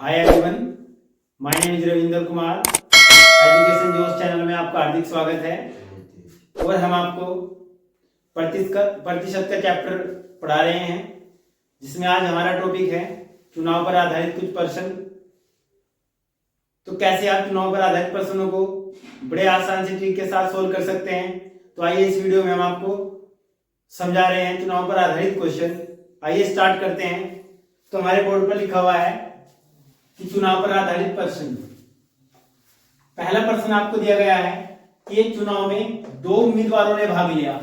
Hi everyone, my name is Ravinder Kumar. Education जोश channel में आपका हार्दिक स्वागत है। और हम आपको प्रतिशत का चैप्टर पढ़ा रहे हैं, जिसमें आज हमारा टॉपिक है चुनाव पर आधारित कुछ प्रश्न। तो कैसे आप चुनाव पर आधारित प्रश्नों को बड़े आसान से ट्रिक के साथ सोल्व कर सकते हैं, तो आइए इस वीडियो में हम आपको समझा रहे हैं चुनाव पर आधारित क्वेश्चन। आइए स्टार्ट करते हैं। तो हमारे बोर्ड पर लिखा हुआ है कि चुनाव पर आधारित प्रश्न। पहला प्रश्न आपको दिया गया है कि एक चुनाव में दो उम्मीदवारों ने भाग लिया।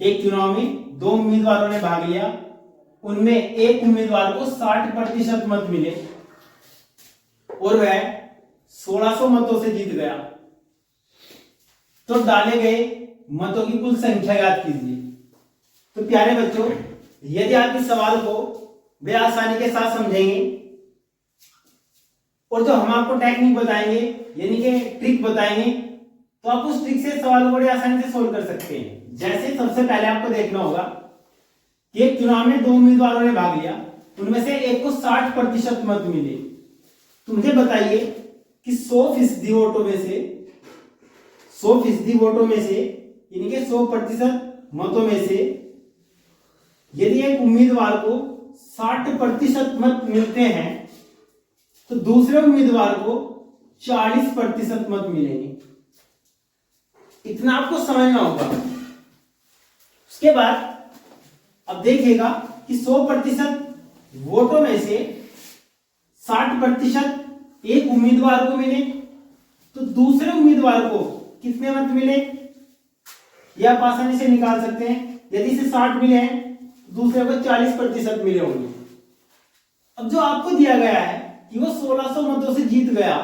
एक चुनाव में दो उम्मीदवारों ने भाग लिया, उनमें एक उम्मीदवार को 60% मत मिले और वह 1600 मतों से जीत गया। तो डाले गए मतों की कुल संख्या याद कीजिए। तो प्यारे बच्चों, यदि आप इस सवाल को बड़े आसानी के साथ समझेंगे और जो हम आपको टेक्निक बताएंगे यानी कि ट्रिक बताएंगे, तो आप उस ट्रिक से सवाल को बड़ी आसानी से सोल्व कर सकते हैं। जैसे सबसे पहले आपको देखना होगा कि एक चुनाव में दो उम्मीदवारों ने भाग लिया, उनमें से एक को 60% मत मिले। तो मुझे बताइए कि 100% वोटों में से 100% वोटों में से यानी कि 100% मतों में से यदि एक उम्मीदवार को 60% मत मिलते हैं तो दूसरे उम्मीदवार को 40% मत मिलेंगे। इतना आपको समझना होगा। उसके बाद अब देखिएगा कि 100% वोटों में से 60% एक उम्मीदवार को मिले, तो दूसरे उम्मीदवार को कितने मत मिले ये आप आसानी से निकाल सकते हैं। यदि से 60 मिले हैं तो दूसरे को 40% मिले होंगे। अब जो आपको दिया गया है कि वो 1600 मतों से जीत गया,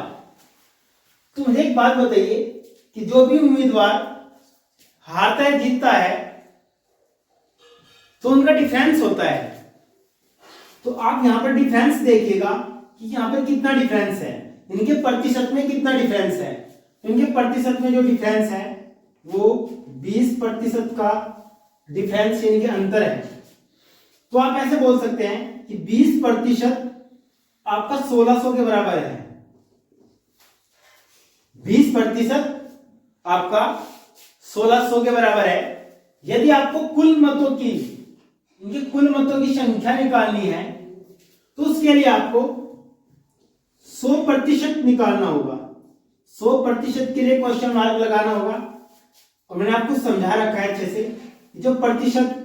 तो मुझे एक बात बताइए कि जो भी उम्मीदवार हारता है जीतता है तो उनका डिफरेंस होता है। तो आप यहां पर डिफरेंस देखिएगा कि यहां पर कितना डिफरेंस है, इनके प्रतिशत में कितना डिफरेंस है। इनके प्रतिशत में जो डिफरेंस है वो 20% का डिफरेंस यानी कि अंतर है। तो आप ऐसे बोल सकते हैं कि 20% आपका 1600 के बराबर है। 20% आपका 1600 के बराबर है। यदि आपको कुल मतों की संख्या निकालनी है तो उसके लिए आपको 100% निकालना होगा। 100% के लिए क्वेश्चन मार्क लगाना होगा। और मैंने आपको समझा रखा है अच्छे से, जो प्रतिशत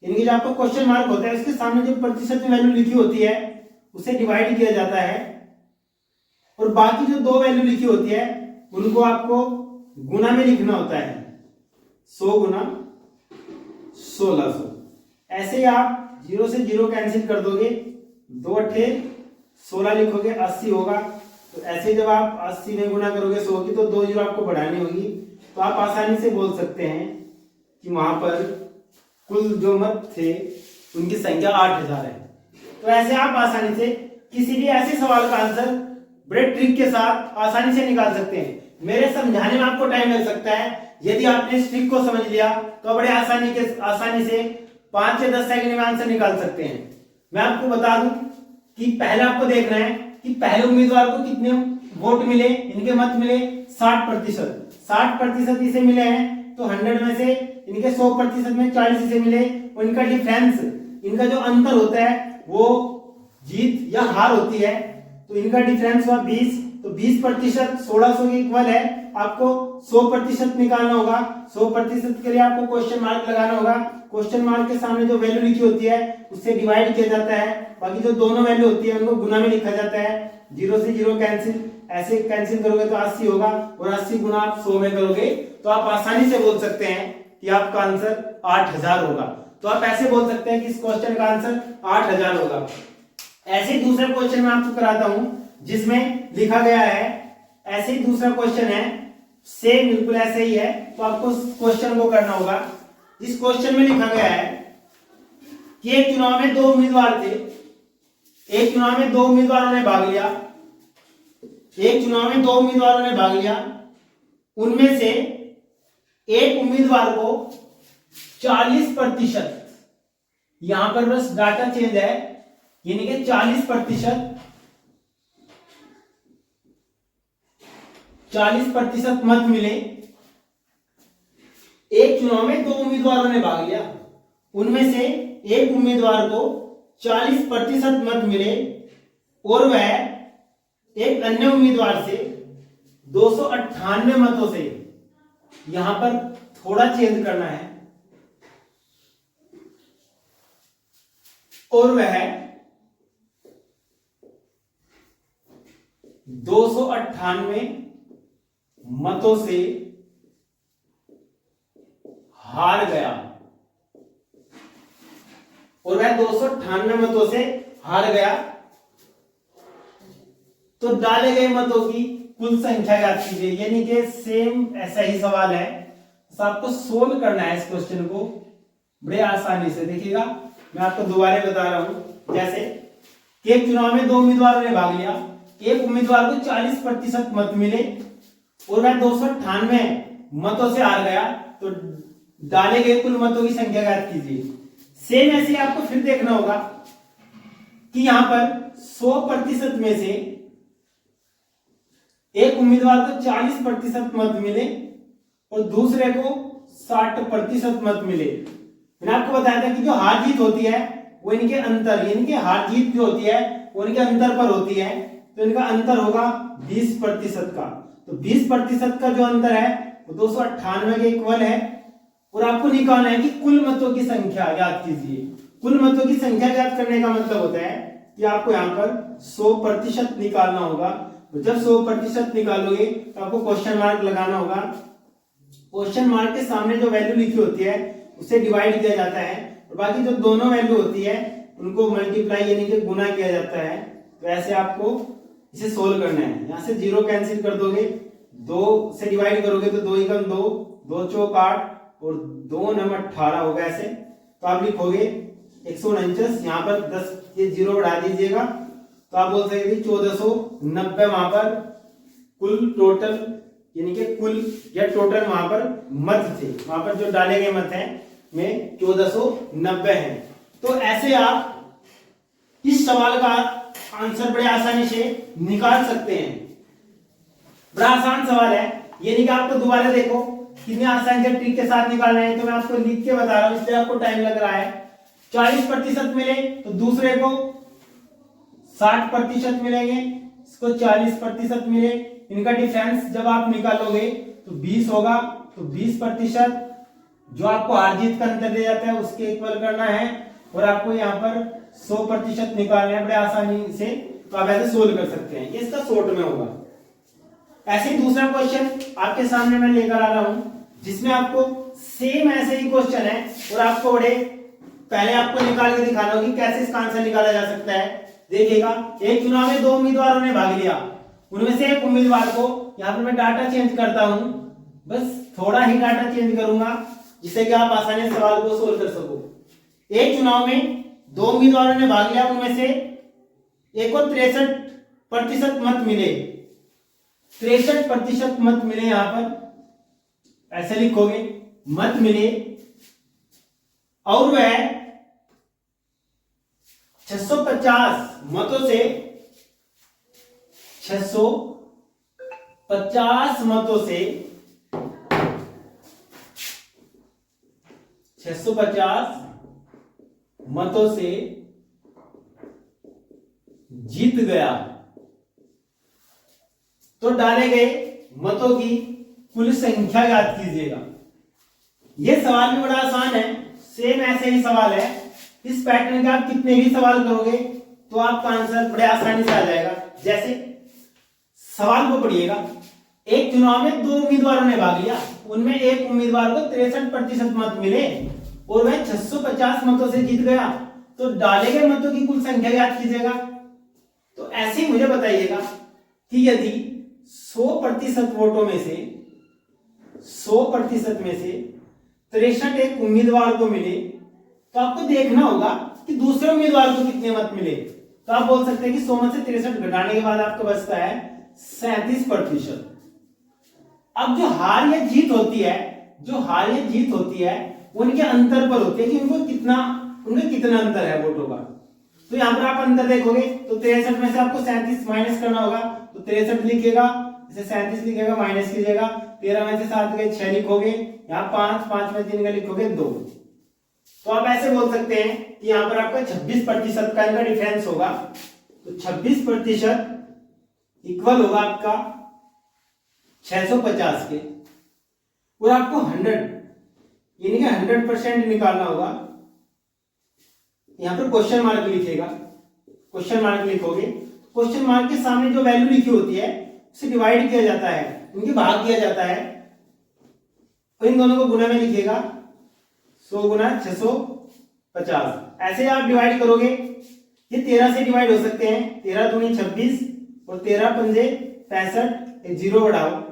यानी कि जो आपको क्वेश्चन मार्क होता है उसके सामने जो प्रतिशत में वैल्यू लिखी होती है उसे डिवाइड किया जाता है, और बाकी जो दो वैल्यू लिखी होती है उनको आपको गुना में लिखना होता है। 100 गुना 1600। ऐसे ही आप 0 से 0 कैंसिल कर दोगे, 2 अट्ठे 16 लिखोगे 80 होगा। तो ऐसे जब आप 80 में गुना करोगे 100 की तो 2 जीरो आपको बढ़ानी होगी। तो आप आसानी से बोल सकते हैं कि वहां पर कुल जो मत थे उनकी संख्या 8000 है। तो ऐसे आप आसानी से किसी भी ऐसे सवाल का आंसर बड़े ट्रिक के साथ आसानी से निकाल सकते हैं। मेरे समझाने में आपको टाइम लग सकता है, यदि आपने इस ट्रिक को समझ लिया तो बड़े आसानी से 5 से 10 सेकंड में आंसर निकाल सकते हैं। मैं आपको बता दूं कि पहले आपको देखना है कि पहले उम्मीदवार को कितने वोट मिले, इनके मत मिले 60%। 60% इसे मिले हैं तो 100 में से इनके 100% में 40 इसे मिले, और इनका डिफरेंस, इनका जो अंतर होता है वो जीत या हार होती है। तो इनका डिफरेंस हुआ 20। तो 20% 1600 के इक्वल है। आपको 100% निकालना होगा। 100% के लिए आपको क्वेश्चन मार्क लगाना होगा। क्वेश्चन मार्क के सामने जो वैल्यू लिखी होती है उससे डिवाइड किया जाता है। बाकी जो दोनों वैल्यू होती है उनको गुना में लिखा जाता है। 0 से 0 कैंसिल, ऐसे कैंसिल करोगे तो 80 होगा, और 80 गुना आप 100 में करोगे तो आप आसानी से बोल सकते हैं कि आपका आंसर 8000 होगा। तो आप ऐसे बोल सकते हैं कि इस क्वेश्चन का आंसर 8000 होगा। ऐसे ही दूसरा क्वेश्चन मैं आपको कराता हूं जिसमें लिखा गया है, ऐसे ही दूसरा क्वेश्चन है, सेम बिल्कुल ऐसे ही है। तो आपको क्वेश्चन को करना होगा। इस क्वेश्चन में लिखा गया है कि एक चुनाव में दो उम्मीदवार थे। एक चुनाव में दो उम्मीदवारों ने भाग लिया। उनमें से एक उम्मीदवार को 40%, यहां पर बस डाटा चेंज है, यानी कि 40% 40% मत मिले, एक चुनाव में 2 उम्मीदवारों ने भाग लिया, उनमें से एक उम्मीदवार को 40% मत मिले और वह एक अन्य उम्मीदवार से 298 मतों से, यहां पर थोड़ा चेंज करना है, और वह 298 मतों से हार गया, और वह 298 मतों से हार गया, तो डाले गए मतों की कुल संख्या याद कीजिए। यानी कि सेम ऐसा ही सवाल है, तो आपको सोल्व करना है इस क्वेश्चन को बड़े आसानी से। देखिएगा मैं आपको दोबारा बता रहा हूं, जैसे एक चुनाव में 2 उम्मीदवारों ने भाग लिया, एक उम्मीदवार को 40% मत मिले और वह 298 मतों से हार गया, तो डाले गए कुल मतों की संख्या याद कीजिए। सेम ऐसे आपको फिर देखना होगा कि यहां पर 100% में से एक उम्मीदवार को 40% मत मिले और दूसरे को 60% मत मिले। मैंने आपको बताया था कि जो हार जीत होती है वो इनके अंतर, यानी कि हार जीत जो होती है वो इनके अंतर पर होती है, तो इनका अंतर होगा 20% का। तो 20% का जो अंतर है वो 298 के इक्वल है, और आपको निकालना है कि कुल मतों की संख्या याद कीजिए। कुल मतों की संख्या याद करने का मतलब होता है कि आपको यहाँ पर 100% निकालना होगा। तो जब 100% निकालोगे तो आपको क्वेश्चन मार्क लगाना होगा। क्वेश्चन मार्क के सामने जो वैल्यू लिखी होती है उसे डिवाइड किया जाता है, और बाकी जो दोनों वैल्यू होती है उनको मल्टीप्लाई यानी कि गुना किया जाता है। तो ऐसे आपको इसे सोल्व करना है। यहाँ से 0 कैंसिल कर दोगे, 2 से डिवाइड करोगे तो 2 एकम 2, 2 चौक 8 और 2 नम 18 होगा ऐसे। तो आप लिखोगे 149, यहाँ पर 10 ये 0 बढ़ा दीजिएगा, तो आप बोल सकते 1490 वहां पर कुल टोटल यानी कि कुल या टोटल वहां पर मत थे, वहां पर जो डाले गए मत हैं में 1490 हैं। तो ऐसे आप इस सवाल का आंसर बड़े आसानी से निकाल सकते हैं। बड़ा आसान सवाल है, यानी कि आपको दोबारा देखो कितने आसान से ट्रिक के साथ निकालना है, तो मैं आपको लिख के बता रहा हूं इसलिए आपको टाइम लग रहा है। 40% मिले तो दूसरे को 60% मिलेंगे, इसको 40% मिले, इनका डिफरेंस जब आप निकालोगे तो 20 होगा। तो 20% जो आपको हार जीत का अंतर दे जाता है उसके इक्वल करना है, और आपको यहाँ पर 100% निकालना है बड़े आसानी से। तो आप ऐसे सोल्व कर सकते हैं, ये इसका शॉर्ट में होगा। ऐसे ही दूसरा क्वेश्चन आपके सामने मैं लेकर आ रहा हूं, जिसमें आपको सेम ऐसे ही क्वेश्चन है, और आपको बड़े पहले आपको निकाल के दिखाना होगा कि कैसे इसका आंसर निकाला जा सकता है। देखिएगा एक चुनाव में 2 उम्मीदवारों ने भाग लिया, उनमें से एक उम्मीदवार को, यहां पर मैं डाटा चेंज करता हूं, बस थोड़ा ही डाटा चेंज करूंगा जिससे कि आप आसानी से सवाल को सोल्व कर सको। एक चुनाव में 2 उम्मीदवारों ने भाग लिया, उनमें से एक को 63% मत मिले, 63% मत मिले, यहां पर ऐसे लिखोगे मत मिले, और वह 650 मतों से 650 मतों से 650 मतों से जीत गया। तो डाले गए मतों की कुल संख्या याद कीजिएगा। यह सवाल भी बड़ा आसान है, सेम ऐसे ही सवाल है। इस पैटर्न के आप कितने भी सवाल करोगे तो आपका आंसर बड़े आसानी से आ जाएगा। जैसे सवाल को पढ़िएगा, एक चुनाव में 2 उम्मीदवारों ने भाग लिया, उनमें एक उम्मीदवार को 63% मत मिले और वह 650 मतों से जीत गया। तो डाले गए मतों की कुल संख्या याद कीजिएगा। तो ऐसे ही मुझे बताइएगा कि यदि 100% वोटों में से 100% में से 63 एक उम्मीदवार को मिले, तो आपको देखना होगा कि दूसरे उम्मीदवार को कितने मत मिले। तो आप बोल सकते हैं कि 100 में से 63 घटाने के बाद आपको बचता है 37%। अब जो हार या जीत होती है, जो हार या जीत होती है उनके अंतर पर होती है कि उनका कितना अंतर है वोटों का। तो यहां पर आप अंतर देखोगे तो 63 में से आपको 37 माइनस करना होगा, तो 63 लिखिएगा, इसे 37 लिखेगा, माइनस कीजिएगा, 13 में से 7 गए 6 लिखोगे, यहाँ 5, 5 में 3 का लिखोगे 2। तो आप ऐसे बोल सकते हैं कि यहाँ पर आपका 26% का इनका डिफरेंस होगा। तो 26% इक्वल होगा आपका 650 के, और आपको 100 यानी कि 100% निकालना होगा। यहां पर क्वेश्चन मार्क लिखेगा, क्वेश्चन मार्क लिखोगे, क्वेश्चन मार्क के सामने जो वैल्यू लिखी होती है उसे डिवाइड किया जाता है, इनके भाग किया जाता है, और इन दोनों को गुना में लिखेगा 100 गुना 650। ऐसे आप डिवाइड करोगे, ये 13 से डिवाइड हो सकते हैं, 13 दूनी 26 और 13 पंजे 65, एक जीरो बढ़ाओ।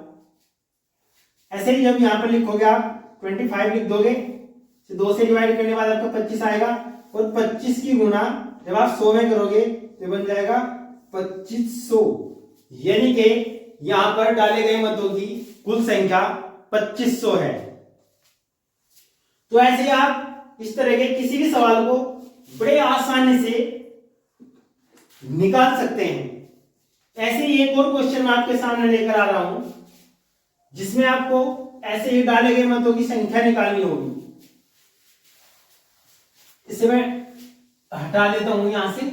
ऐसे ही जब यहां पर लिखोगे आप 25 लिख दोगे, 2 से डिवाइड करने के बाद आपका 25 आएगा, और 25 की गुना जब आप 100 में करोगे तो बन जाएगा 2500, यानी कि यहां पर डाले गए मतों की कुल संख्या 2500 है। तो ऐसे आप इस तरह के किसी भी सवाल को बड़े आसानी से निकाल सकते हैं। ऐसे ही एक और क्वेश्चन मैं आपके सामने लेकर आ रहा हूं, जिसमें आपको ऐसे ही डाले गए मतों की संख्या निकालनी होगी। इसे मैं हटा देता हूं यहां से।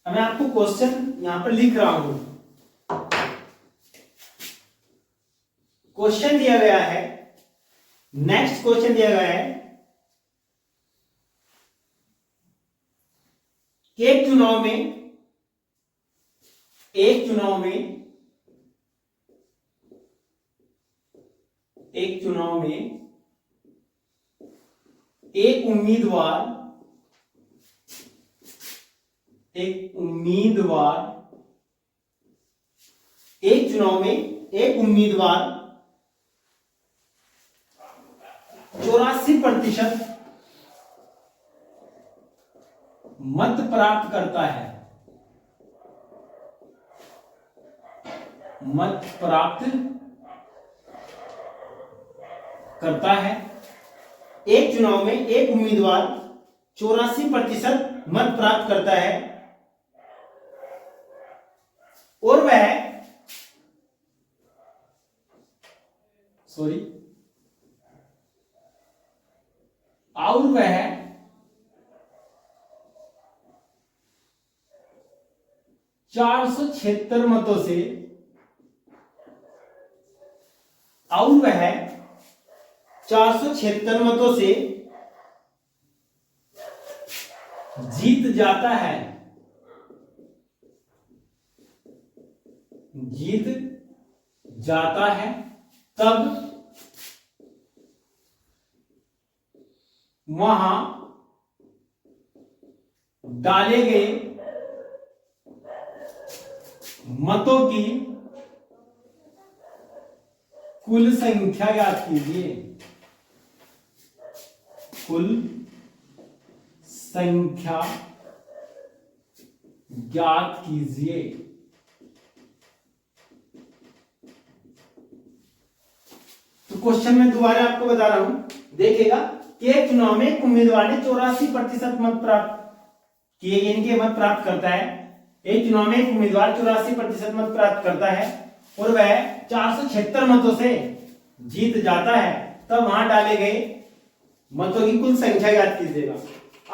अब मैं आपको क्वेश्चन यहां पर लिख रहा हूं। क्वेश्चन दिया गया है, नेक्स्ट क्वेश्चन दिया गया है, एक चुनाव में एक उम्मीदवार 84% मत प्राप्त करता है, एक चुनाव में एक उम्मीदवार 84% मत प्राप्त करता है, और वह 476 मतों से जीत जाता है, तब वहां डाले गए मतों की कुल संख्या ज्ञात कीजिए। कुल संख्या ज्ञात कीजिए। तो क्वेश्चन में दोबारा आपको बता रहा हूं, देखिएगा कि एक चुनाव में एक उम्मीदवार ने 84% मत प्राप्त किए, इनके मत प्राप्त करता है। एक चुनाव में एक उम्मीदवार 84% मत प्राप्त करता है और वह 476 मतों से जीत जाता है, तब वहां डाले गए मतों की कुल संख्या ज्ञात कीजिएगा।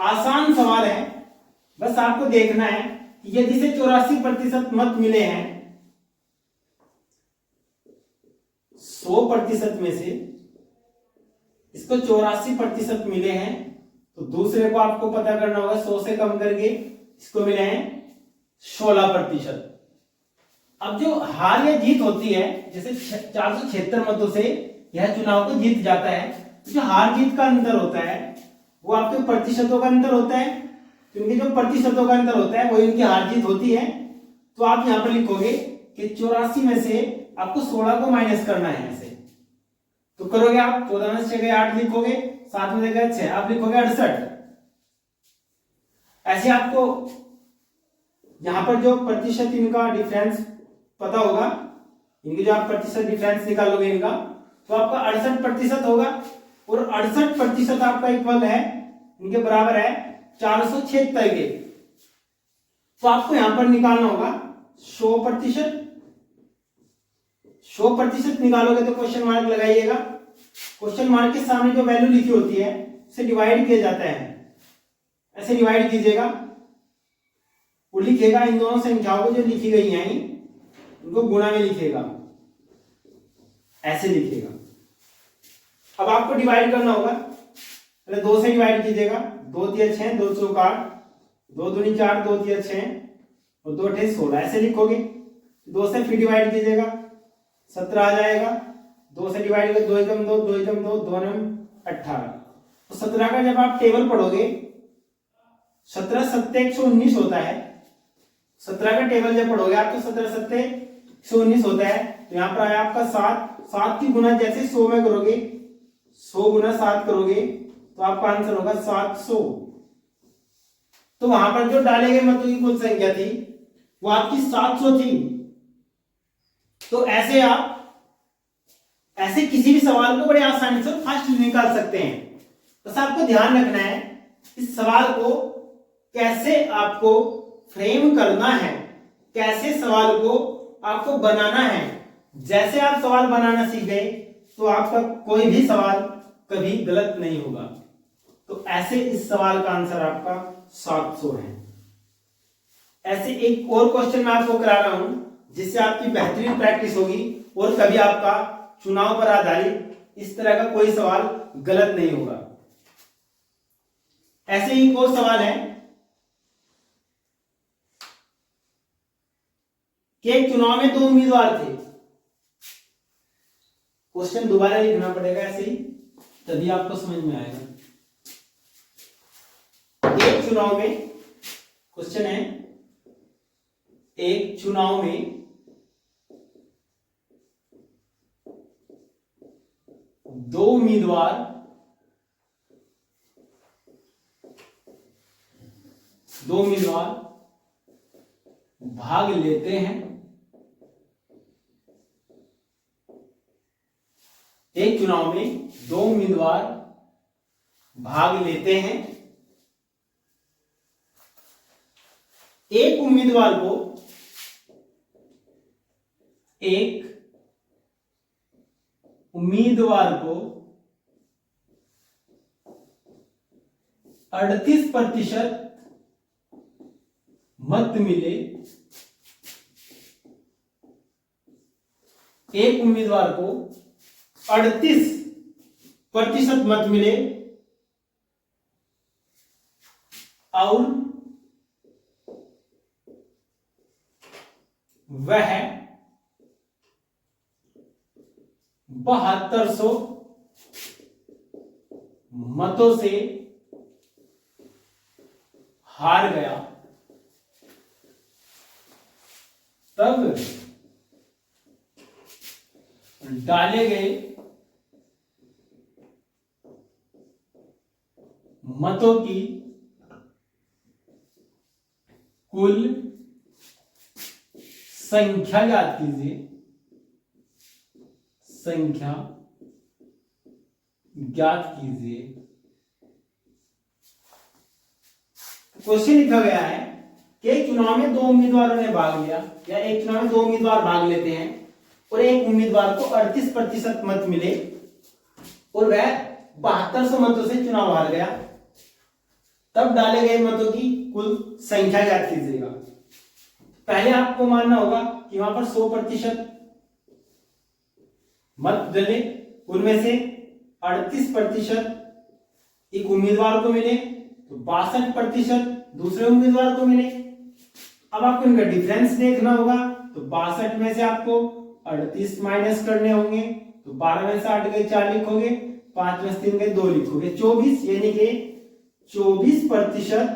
आसान सवाल है, बस आपको देखना है कि यदि से 84% मत मिले हैं, 100% में से इसको 84% मिले हैं, तो दूसरे को आपको पता करना होगा 100 से कम करके इसको मिले हैं 16%। अब जो हार या जीत होती है, जैसे 476 मतों से यह चुनाव को जीत जाता है, तो जो हार जीत का अंतर होता है वो आपके प्रतिशतों का अंतर होता है, क्योंकि जो प्रतिशतों का अंतर होता है वो इनकी हार जीत होती है। तो आप यहां पर लिखोगे कि 84 में से आपको 16 को माइनस करना है ऐसे, तो करोगे आप 14 में से 6 8 लिखोगे, 7 में से 6 आप लिखोगे 68। ऐसे आपको यहां पर जो प्रतिशत इनका डिफरेंस पता होगा, इनकी जो आप प्रतिशत डिफरेंस निकालोगे इनका, तो आपका 68% होगा, और 68% आपका इक्वल है, इनके बराबर है 476 के। तो आपको यहां पर निकालना होगा 100%। 100% निकालोगे तो क्वेश्चन मार्क लगाइएगा। क्वेश्चन मार्क के सामने जो वैल्यू लिखी होती है उसे डिवाइड किया जाता है, ऐसे डिवाइड कीजिएगा। वो लिखेगा इन दोनों संख्याओं को जो लिखी गई हैं उनको गुणा में लिखेगा, ऐसे लिखेगा। अब आपको डिवाइड करना होगा, पहले 2 से डिवाइड कीजिएगा। 2 तिया 6, 2 चौक 8, 2 दूनी 4, 2 तिया 6 और 2 अठे 16, ऐसे लिखोगे। 2 से फिर डिवाइड कीजिएगा, 17 आ जाएगा। 2 से डिवाइड कर 2 एकम 2, 2 एकम 2, 2 नम 18। तो 17 का जब आप टेबल पढ़ोगे 17 सत्ते 119 होता है। 17 का टेबल जब पढ़ोगे आप तो 17 सत्ते 119 होता है। तो यहाँ पर आया आपका 7। 7 की गुना जैसे 100 में करोगे, 100 गुना 7 करोगे तो आपका आंसर होगा 700। तो वहां पर जो डाले गए मतों की कुल संख्या थी वो आपकी 700 थी। तो ऐसे आप ऐसे किसी भी सवाल को बड़े आसानी से फास्ट निकाल सकते हैं। बस आपको ध्यान रखना है इस सवाल को कैसे आपको फ्रेम करना है, कैसे सवाल को आपको बनाना है। जैसे आप सवाल बनाना सीख गए तो आपका कोई भी सवाल कभी गलत नहीं होगा। तो ऐसे इस सवाल का आंसर आपका 700 है। ऐसे एक और क्वेश्चन मैं आपको करा रहा हूं जिससे आपकी बेहतरीन प्रैक्टिस होगी और कभी आपका चुनाव पर आधारित इस तरह का कोई सवाल गलत नहीं होगा। ऐसे ही एक और सवाल है कि एक चुनाव में 2 उम्मीदवार थे। क्वेश्चन दोबारा लिखना पड़ेगा ऐसे ही, तभी आपको समझ में आएगा। एक चुनाव में, क्वेश्चन है एक चुनाव में 2 उम्मीदवार भाग लेते हैं। एक चुनाव में 2 उम्मीदवार भाग लेते हैं। एक उम्मीदवार को 38% मत मिले। एक उम्मीदवार को 38% मत मिले और वह 7200 मतों से हार गया। तब डाले गए मतों की कुल संख्या याद कीजिए, संख्या ज्ञात कीजिए। क्वेश्चन लिखा गया है कि एक चुनाव में 2 उम्मीदवारों ने भाग लिया, या एक चुनाव में 2 उम्मीदवार भाग लेते हैं और एक उम्मीदवार को 38% मत मिले और वह 7200 मतों से चुनाव हार गया। तब डाले गए मतों की कुल संख्या याद कीजिएगा। पहले आपको मानना होगा कि वहां पर 100% मत डले, उनमें से 38% एक उम्मीदवार को मिले तो 62% दूसरे उम्मीदवार को मिले। अब आपको इनका डिफरेंस देखना होगा, तो 62 में से आपको 38 माइनस करने होंगे, तो 12 में से 8 गए 4 लिखोगे, 5 में से 3 गए 2 लिखोगे, 24, यानी कि 24%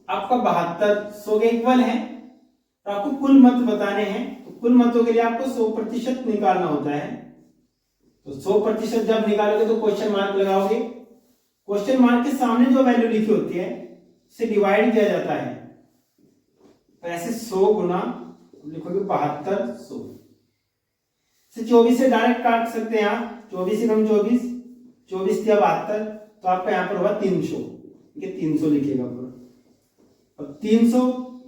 आपका 7200 के इक्वल है। तो आपको कुल मत बताने हैं, तो कुल मतों के लिए आपको 100% निकालना होता है। तो 100% जब निकालोगे तो क्वेश्चन मार्क लगाओगे। क्वेश्चन मार्क के सामने जो वैल्यू लिखी होती है उसे डिवाइड किया जाता है। तो ऐसे 100 गुना लिखोगे 7200 से 24 से डायरेक्ट काट सकते हैं आप। 24 से कम 24, 24 या 72, तो आपका यहाँ पर होगा 300, 300 लिखिएगा पूरा। अब 300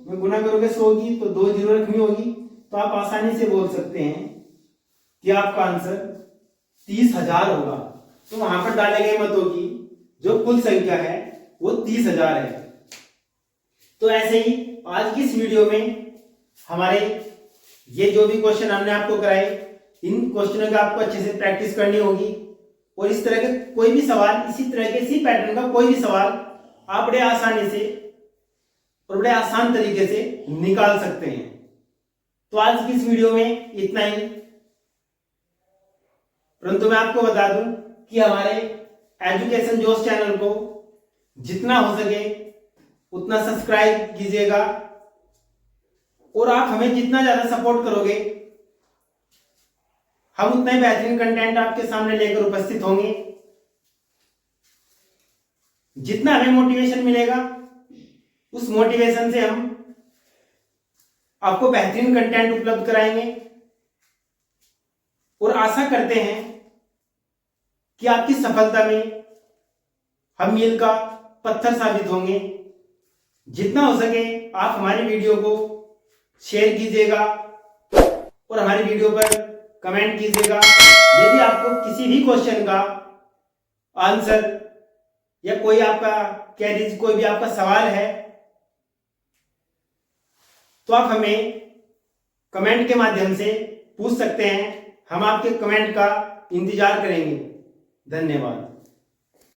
में गुना करोगे 100 की तो 2 जीरो रखनी होगी, तो आप आसानी से बोल सकते हैं कि आपका आंसर 30,000 होगा। तो वहां पर डाले गए मतों की जो कुल संख्या है वो 30,000 है। तो ऐसे ही आज की इस वीडियो में हमारे ये जो भी क्वेश्चन हमने आपको कराए, इन क्वेश्चनों का आपको अच्छे से प्रैक्टिस करनी होगी, और इस तरह के कोई भी सवाल, इसी तरह के इसी पैटर्न का कोई भी सवाल आप बड़े आसानी से और बड़े आसान तरीके से निकाल सकते हैं। तो आज की इस वीडियो में इतना ही, परंतु मैं आपको बता दूं कि हमारे एजुकेशन जोश चैनल को जितना हो सके उतना सब्सक्राइब कीजिएगा, और आप हमें जितना ज्यादा सपोर्ट करोगे हम उतना ही बेहतरीन कंटेंट आपके सामने लेकर उपस्थित होंगे। जितना हमें मोटिवेशन मिलेगा उस मोटिवेशन से हम आपको बेहतरीन कंटेंट उपलब्ध कराएंगे, और आशा करते हैं कि आपकी सफलता में हम मील का पत्थर साबित होंगे। जितना हो सके आप हमारी वीडियो को शेयर कीजिएगा और हमारी वीडियो पर कमेंट कीजिएगा। यदि आपको किसी भी क्वेश्चन का आंसर या कोई आपका कह दीजिए कोई भी आपका सवाल है तो आप हमें कमेंट के माध्यम से पूछ सकते हैं। हम आपके कमेंट का इंतजार करेंगे। धन्यवाद।